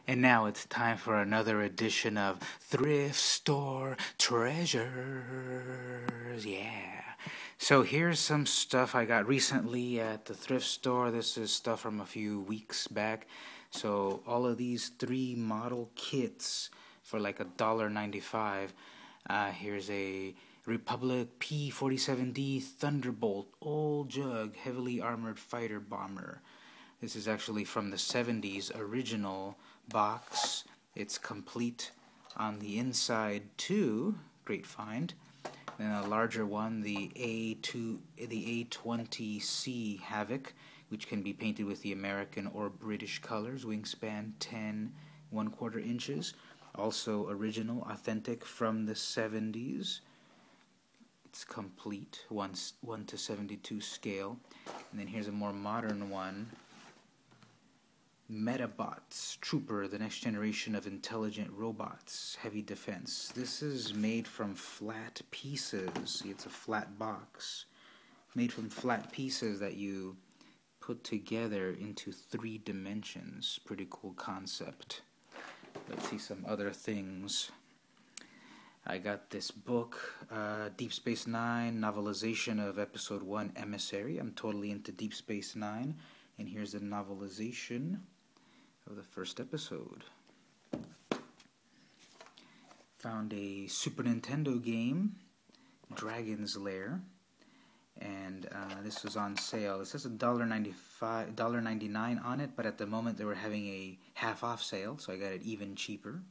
And now it's time for another edition of Thrift Store Treasures. Yeah. So here's some stuff I got recently at the thrift store. This is stuff from a few weeks back. So all of these 3 model kits for like $1.95. Here's a Republic P-47D Thunderbolt Old Jug Heavily Armored Fighter Bomber. This is actually from the 70s original box. It's complete on the inside too. Great find. Then a larger one, the A20C Havoc, which can be painted with the American or British colors. Wingspan 10 1/4 inches. Also original, authentic from the 70s. It's complete, 1:72 scale. And then here's a more modern one. Metabots, Trooper, the next generation of intelligent robots, heavy defense. This is made from flat pieces. See, it's a flat box. Made from flat pieces that you put together into 3 dimensions. Pretty cool concept. Let's see some other things. I got this book, Deep Space Nine, novelization of Episode 1, Emissary. I'm totally into Deep Space Nine. And here's the novelization of the first episode. Found a Super Nintendo game, Dragon's Lair, and this was on sale. It says $1.99 on it, but at the moment they were having a half-off sale, so I got it even cheaper.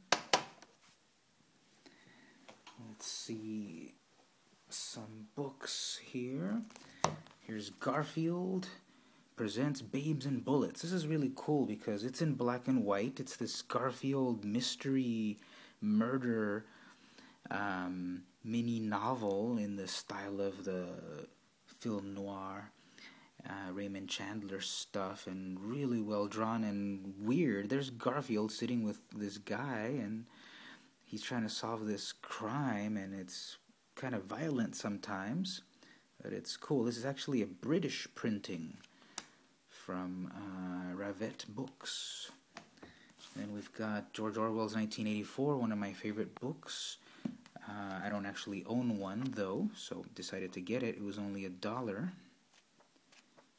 Let's see some books here. Here's Garfield Presents Babes and Bullets. This is really cool because it's in black and white. It's this Garfield mystery murder mini novel in the style of the film noir, Raymond Chandler stuff, and really well drawn and weird. There's Garfield sitting with this guy, and he's trying to solve this crime, and it's kind of violent sometimes, but it's cool. This is actually a British printing from Ravette Books. Then we've got George Orwell's 1984, one of my favorite books. I don't actually own one, though, so decided to get it. It was only $1.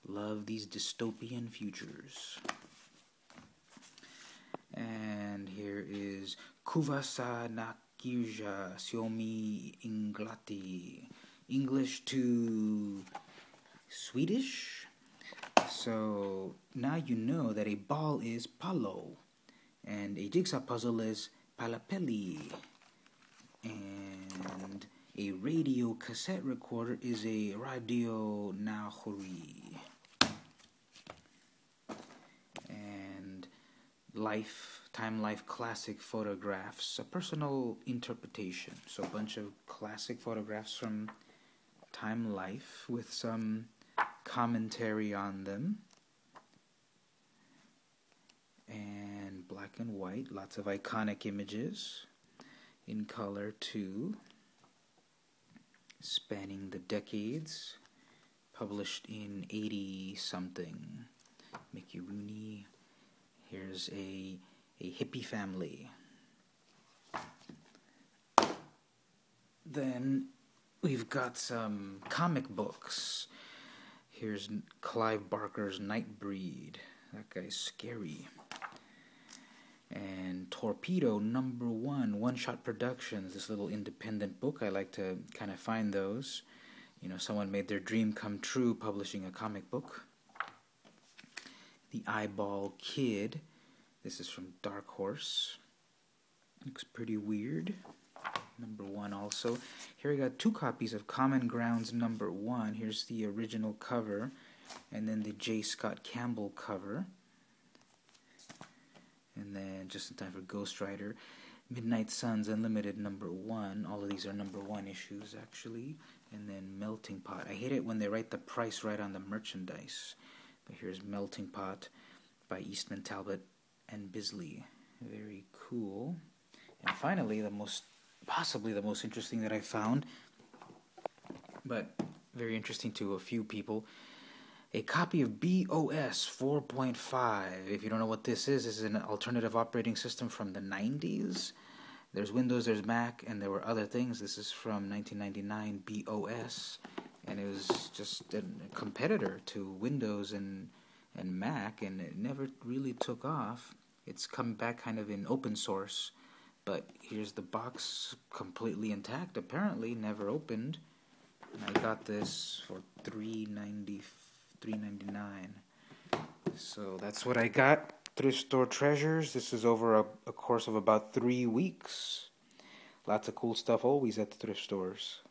Love these dystopian futures. And here is Kuvasa Nakirja Siomi Inglati. English to Swedish. So now you know that a ball is palo, and a jigsaw puzzle is palapeli, and a radio cassette recorder is a radio nahori, and Time Life classic photographs, a personal interpretation. So a bunch of classic photographs from Time Life with some commentary on them, and black and white, lots of iconic images, in color too, spanning the decades, published in 80-something. Mickey Rooney. Here's a hippie family. Then we've got some comic books. Here's Clive Barker's Nightbreed. That guy's scary. And Torpedo #1, One Shot Productions. This little independent book. I like to kind of find those. You know, someone made their dream come true publishing a comic book. The Eyeball Kid. This is from Dark Horse. Looks pretty weird. #1 also. Here we got 2 copies of Common Grounds #1. Here's the original cover, and then the J. Scott Campbell cover. And then just in time for Ghost Rider, Midnight Suns Unlimited #1. All of these are #1 issues actually. And then Melting Pot. I hate it when they write the price right on the merchandise. But here's Melting Pot by Eastman Talbot and Bisley. Very cool. And finally, possibly the most interesting that I found, but very interesting to a few people, a copy of BeOS 4.5. If you don't know what this is an alternative operating system from the 90s. There's Windows, there's Mac, and there were other things. This is from 1999, BeOS, and it was just a competitor to Windows and Mac, and it never really took off. It's come back kind of in open source, but here's the box completely intact, apparently, never opened. And I got this for $3.99. So that's what I got. Thrift store treasures. This is over a course of about 3 weeks. Lots of cool stuff always at the thrift stores.